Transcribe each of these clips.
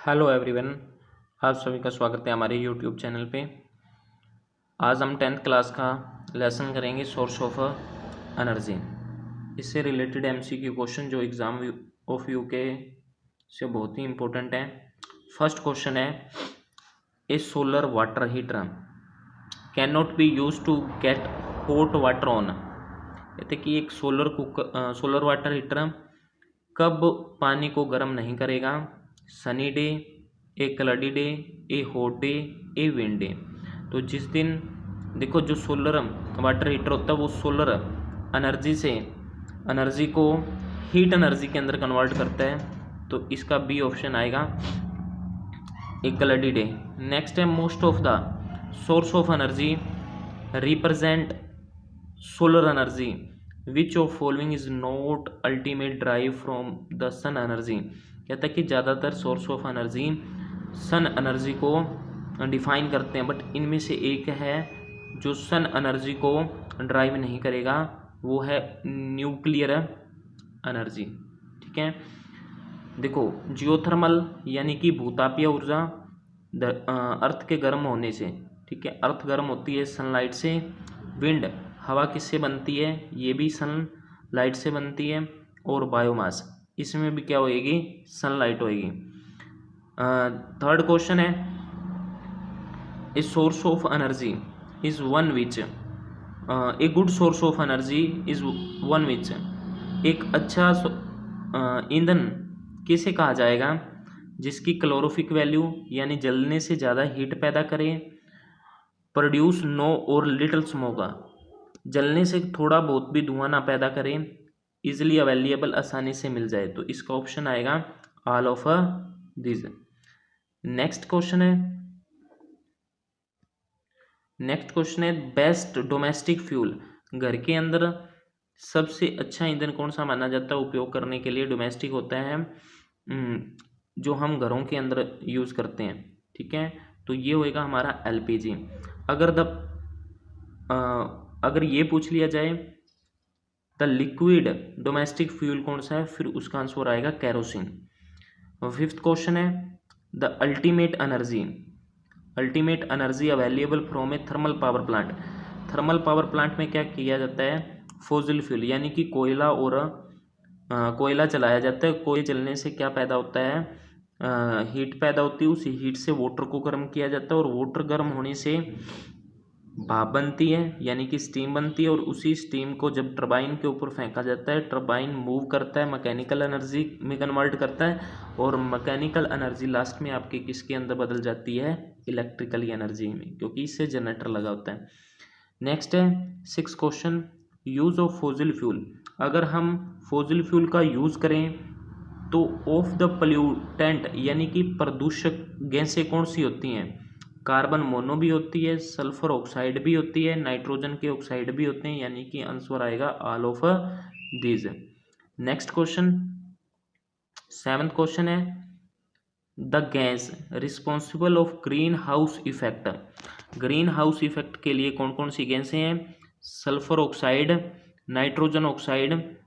Hello everyone. आप सभी का स्वागत है हमारे यूट्यूब चैनल पे। आज हम 10th क्लास का लेसन करेंगे सोर्स ऑफ एनर्जी। इससे रिलेटेड एमसीक्यू क्वेश्चन जो एग्ज़ाम ऑफ यूके से बहुत ही इम्पोर्टेंट है। फर्स्ट क्वेश्चन है, a solar water heater can not be use to get hot water on. कहते कि एक सोलर वाटर हीटर कब पानी को गर्म नहीं करेगा? Sunny day, a cloudy day, a hot day, a wind day. तो जिस दिन देखो जो सोलर वाटर हीटर होता है वो सोलर एनर्जी को हीट एनर्जी के अंदर कन्वर्ट करता है, तो इसका बी ऑप्शन आएगा, ए क्लडी डे। नेक्स्ट है, most of the source of energy represent solar energy which of following is not ultimate drive from the sun energy. कहता है कि ज़्यादातर source of energy sun energy को define करते हैं, but इनमें से एक है जो सन एनर्जी को ड्राइव नहीं करेगा, वो है न्यूक्लियर एनर्जी। ठीक है, देखो जियोथर्मल यानी कि भूतापीय ऊर्जा अर्थ के गर्म होने से, ठीक है, अर्थ गर्म होती है सनलाइट से। विंड हवा किससे बनती है? ये भी सनलाइट से बनती है। और बायोमास, इसमें भी क्या होएगी? सनलाइट होएगी। थर्ड क्वेश्चन है, a source of energy is one which, a good source of energy is one which, एक अच्छा ईंधन किसे कहा जाएगा? जिसकी क्लोरोफिक वैल्यू यानी जलने से ज़्यादा हीट पैदा करे, प्रोड्यूस नो और लिटिल स्मोक, जलने से थोड़ा बहुत भी धुआं ना पैदा करें, इजिली अवेलेबल आसानी से मिल जाए। तो इसका ऑप्शन आएगा all of this. Next question है बेस्ट डोमेस्टिक फ्यूल, घर के अंदर सबसे अच्छा ईंधन कौन सा माना जाता है उपयोग करने के लिए? डोमेस्टिक होता है जो हम घरों के अंदर यूज़ करते हैं। ठीक है, तो ये होएगा हमारा एलपीजी। अगर ये पूछ लिया जाए द लिक्विड डोमेस्टिक फ्यूल कौन सा है, फिर उसका आंसर आएगा कैरोसिन। फिफ्थ क्वेश्चन है, the ultimate energy available from A thermal power plant. Thermal power plant में क्या किया जाता है? फॉसिल फ्यूल यानी कि कोयला जलाया जाता है। कोयले जलने से क्या पैदा होता है? हीट पैदा होती है। उसी हीट से वाटर को गर्म किया जाता है, और वाटर गर्म होने से भाप बनती है यानी कि स्टीम बनती है, और उसी स्टीम को जब टरबाइन के ऊपर फेंका जाता है, टरबाइन मूव करता है, मैकेनिकल एनर्जी में कन्वर्ट करता है, और मैकेनिकल एनर्जी लास्ट में आपके किसके अंदर बदल जाती है? इलेक्ट्रिकल एनर्जी में, क्योंकि इससे जनरेटर लगा होता है। नेक्स्ट है six question, use of fossil fuel. अगर हम फॉसिल फ्यूल का यूज़ करें तो ऑफ द पोल्यूटेंट यानी कि प्रदूषक गैसें कौन सी होती हैं? कार्बन मोनो भी होती है, सल्फर ऑक्साइड भी होती है, नाइट्रोजन के ऑक्साइड भी होते हैं, यानी कि आंसर आएगा all of these. Next question, seventh question है, the gas responsible of green house effect. Green house effect के लिए कौन कौन सी गैसें हैं? सल्फर ऑक्साइड, नाइट्रोजन ऑक्साइड,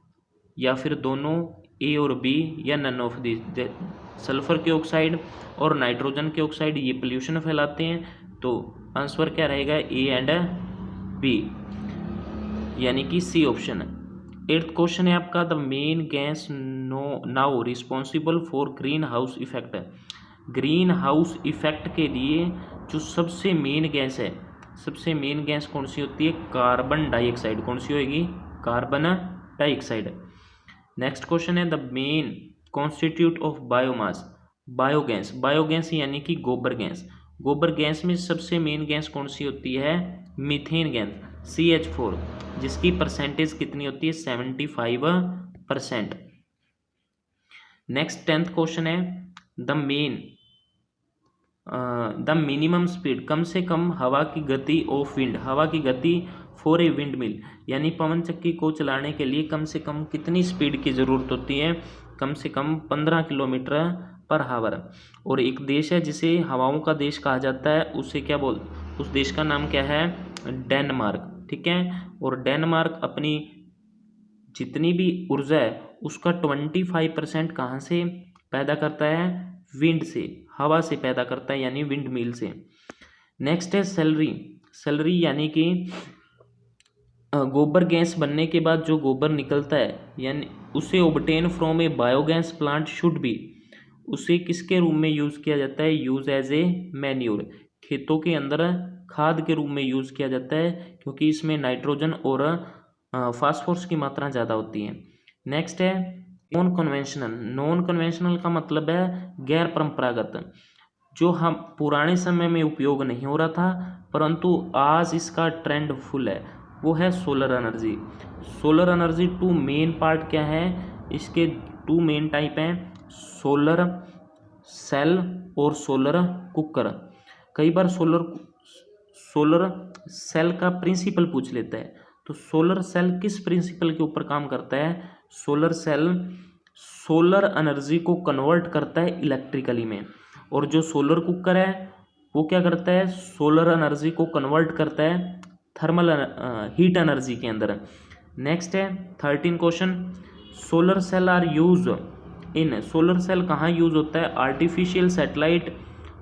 या फिर दोनों, ए और बी, या नन ऑफ दी। सल्फर के ऑक्साइड और नाइट्रोजन के ऑक्साइड ये पोल्यूशन फैलाते हैं, तो आंसर क्या रहेगा? ए एंड बी, यानी कि सी ऑप्शन। एट्थ क्वेश्चन है आपका, the main gas now responsible for green house effect. Green house effect के लिए जो सबसे मेन गैस है, सबसे मेन गैस कौन सी होती है? Carbon dioxide. कौन सी होगी? Carbon dioxide. नेक्स्ट क्वेश्चन है, the main constitute of biomass. Biogas, biogas यानी कि गोबर गैस। गोबर गैस में सबसे मेन गैस कौन सी होती है? मीथेन गैस, CH4, जिसकी परसेंटेज कितनी होती है? 75%। नेक्स्ट 10th क्वेश्चन है, द मिनिमम स्पीड, कम से कम हवा की गति ऑफ विंड। हवा की गति फॉर ए विंड मिल, यानी पवन चक्की को चलाने के लिए कम से कम कितनी स्पीड की ज़रूरत होती है? कम से कम 15 किलोमीटर पर हावर। और एक देश है जिसे हवाओं का देश कहा जाता है, उसे क्या उस देश का नाम क्या है? डेनमार्क। ठीक है, और डेनमार्क अपनी जितनी भी ऊर्जा है उसका 25% कहाँ से पैदा करता है? विंड से, हवा से पैदा करता है यानी विंड मिल से। नेक्स्ट है सैलरी। सैलरी यानी कि गोबर गैस बनने के बाद जो गोबर निकलता है यानी उसे obtain from A biogas plant should be, उसे किसके रूप में यूज़ किया जाता है? यूज़ एज ए मैन्योर, खेतों के अंदर खाद के रूप में यूज़ किया जाता है क्योंकि इसमें नाइट्रोजन और फास्फोरस की मात्रा ज़्यादा होती है। नेक्स्ट है नॉन कन्वेंशनल। नॉन कन्वेंशनल का मतलब है गैर परंपरागत, जो हम पुराने समय में उपयोग नहीं हो रहा था परंतु आज इसका ट्रेंड फुल है, वो है solar energy. Solar energy two main part क्या है? इसके टू मेन टाइप हैं, सोलर सेल और सोलर कुकर। कई बार सोलर सेल का प्रिंसिपल पूछ लेता है, तो सोलर सेल किस प्रिंसिपल के ऊपर काम करता है? सोलर सेल सोलर एनर्जी को कन्वर्ट करता है इलेक्ट्रिकली में, और जो सोलर कुकर है वो क्या करता है? सोलर एनर्जी को कन्वर्ट करता है थर्मल हीट एनर्जी के अंदर। नेक्स्ट है 13 question, solar cell are use in. Solar cell कहाँ यूज होता है? आर्टिफिशियल सैटेलाइट,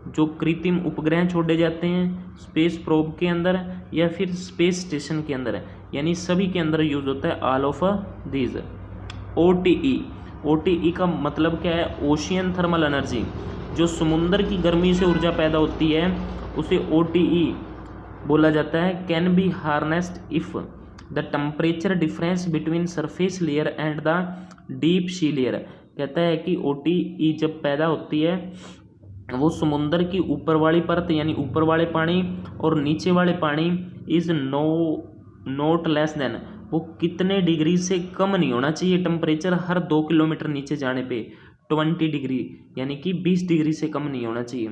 जो कृत्रिम उपग्रह छोड़े जाते हैं स्पेस प्रोब के अंदर या फिर स्पेस स्टेशन के अंदर, यानी सभी के अंदर यूज होता है all of these. OTE, OTE का मतलब क्या है? ओशियन थर्मल एनर्जी, जो समुद्र की गर्मी से ऊर्जा पैदा होती है उसे OTE बोला जाता है। Can be harnessed if the temperature difference between surface layer and the deep sea layer. कहता है कि OTE जब पैदा होती है वो समुद्र की ऊपर वाली परत यानी ऊपर वाले पानी और नीचे वाले पानी इज नोट लेस देन, वो कितने डिग्री से कम नहीं होना चाहिए टेम्परेचर हर 2 किलोमीटर नीचे जाने पे? 20 डिग्री, यानी कि 20 डिग्री से कम नहीं होना चाहिए।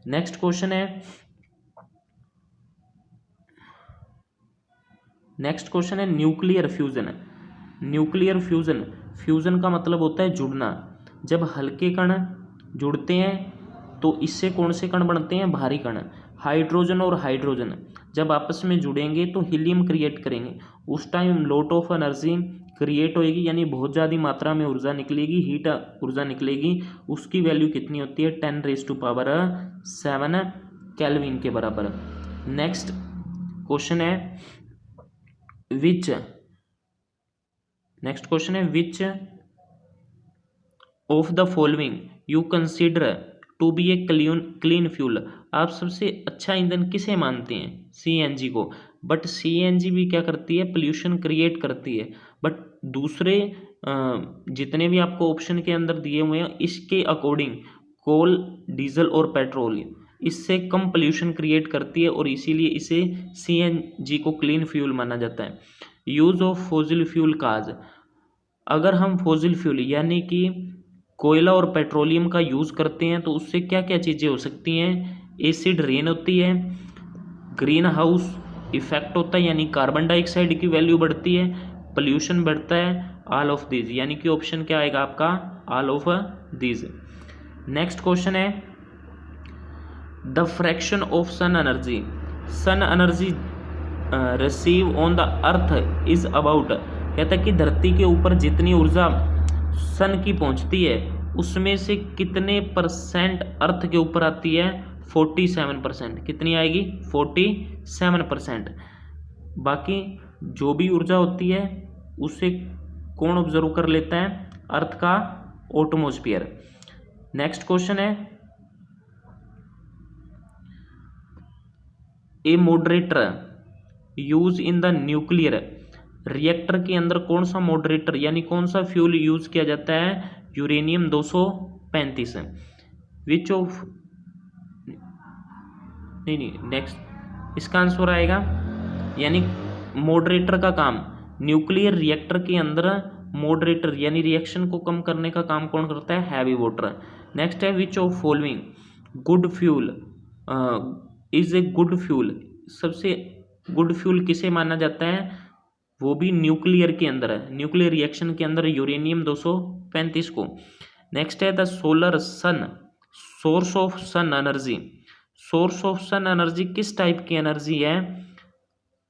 नेक्स्ट क्वेश्चन है nuclear fusion. Nuclear fusion, fusion का मतलब होता है जुड़ना। जब हल्के कण जुड़ते हैं तो इससे कौन से कण बनते हैं? भारी कण। हाइड्रोजन और हाइड्रोजन जब आपस में जुड़ेंगे तो हीलियम क्रिएट करेंगे, उस time lot of energy create होएगी, यानी बहुत ज़्यादा मात्रा में ऊर्जा निकलेगी, हीट ऊर्जा निकलेगी। उसकी वैल्यू कितनी होती है? 10⁻⁷ केल्विन के बराबर। नेक्स्ट क्वेश्चन है which of the following you consider to be a clean fuel. आप सबसे अच्छा ईंधन किसे मानते हैं? CNG को। बट CNG भी क्या करती है? पोल्यूशन क्रिएट करती है। बट दूसरे जितने भी आपको ऑप्शन के अंदर दिए हुए हैं इसके अकॉर्डिंग कोल, डीजल और पेट्रोल इससे कम पोल्यूशन क्रिएट करती है और इसीलिए इसे CNG को क्लीन फ्यूल माना जाता है। यूज ऑफ फॉसिल फ्यूल काज, अगर हम फॉसिल फ्यूल यानी कि कोयला और पेट्रोलियम का यूज़ करते हैं तो उससे क्या क्या चीज़ें हो सकती हैं? एसिड रेन होती है, ग्रीन हाउस इफेक्ट होता है यानी कार्बन डाइऑक्साइड की वैल्यू बढ़ती है, पोल्यूशन बढ़ता है, ऑल ऑफ दीज, यानी कि ऑप्शन क्या आएगा आपका? All of these. Next question है the fraction of sun energy. Sun energy receive on the earth is about, कहता है कि धरती के ऊपर जितनी ऊर्जा सन की पहुंचती है उसमें से कितने परसेंट अर्थ के ऊपर आती है? 47%। कितनी आएगी? 47%। बाकी जो भी ऊर्जा होती है उसे कौन ऑब्जर्व कर लेता है? अर्थ का एटमॉस्फेयर। नेक्स्ट क्वेश्चन है a moderator use in the nuclear reactor के अंदर कौन सा मॉडरेटर यानी कौन सा फ्यूल यूज किया जाता है? यूरेनियम 235। विच ऑफ नहीं नेक्स्ट इसका आंसर आएगा, यानी मॉडरेटर का काम न्यूक्लियर रिएक्टर के अंदर मॉडरेटर यानी रिएक्शन को कम करने का काम कौन करता है? Heavy water. नेक्स्ट है which of following good fuel is a good fuel. सबसे गुड फ्यूल किसे माना जाता है? वो भी न्यूक्लियर के अंदर है, न्यूक्लियर रिएक्शन के अंदर यूरेनियम 235 को। नेक्स्ट है the solar sun source of sun energy. Source of sun energy किस टाइप की एनर्जी है?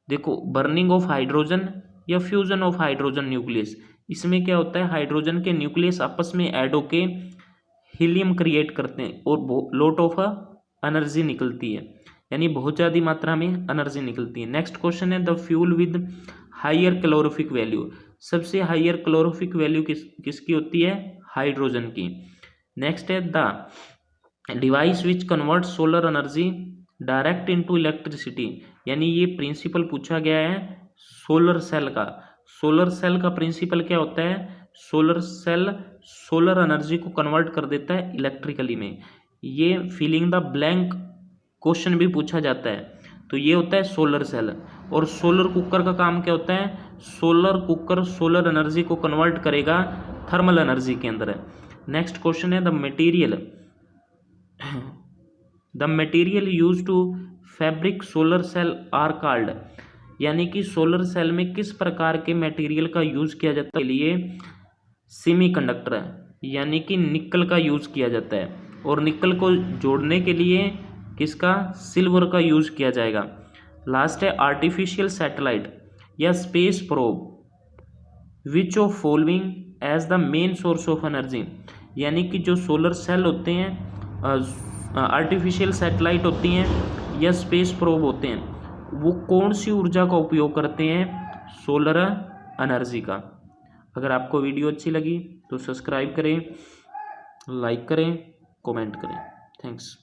देखो, बर्निंग ऑफ हाइड्रोजन या फ्यूजन ऑफ हाइड्रोजन न्यूक्लियस। इसमें क्या होता है? हाइड्रोजन के न्यूक्लियस आपस में ऐड होके हीलियम क्रिएट करते हैं और लॉट ऑफ एनर्जी निकलती है, यानी बहुत ज़्यादा मात्रा में एनर्जी निकलती है। नेक्स्ट क्वेश्चन है the fuel with higher calorific value, सबसे हायर कैलोरीफिक वैल्यू किसकी होती है? हाइड्रोजन की। नेक्स्ट है the device which convert solar energy direct into electricity, यानी ये प्रिंसिपल पूछा गया है सोलर सेल का। सोलर सेल का प्रिंसिपल क्या होता है? सोलर सेल सोलर एनर्जी को कन्वर्ट कर देता है इलेक्ट्रिकली में। ये फिलिंग द ब्लैंक क्वेश्चन भी पूछा जाता है, तो ये होता है सोलर सेल। और सोलर कुकर का काम क्या होता है? सोलर कुकर सोलर एनर्जी को कन्वर्ट करेगा थर्मल एनर्जी के अंदर है। नेक्स्ट क्वेश्चन है the material use to fabric solar cell are called, यानी कि सोलर सेल में किस प्रकार के मटेरियल का यूज किया जाता है? के लिए सेमीकंडक्टर है, यानी कि निकल का यूज किया जाता है, और निकल को जोड़ने के लिए किसका? सिल्वर का यूज किया जाएगा। लास्ट है आर्टिफिशियल सैटेलाइट या space probe which of following as the main source of energy, यानी कि जो सोलर सेल होते हैं, आर्टिफिशियल सैटेलाइट होती हैं या स्पेस प्रोब होते हैं, वो कौन सी ऊर्जा का उपयोग करते हैं? सोलर एनर्जी का। अगर आपको वीडियो अच्छी लगी तो सब्सक्राइब करें, लाइक करें, कमेंट करें। थैंक्स।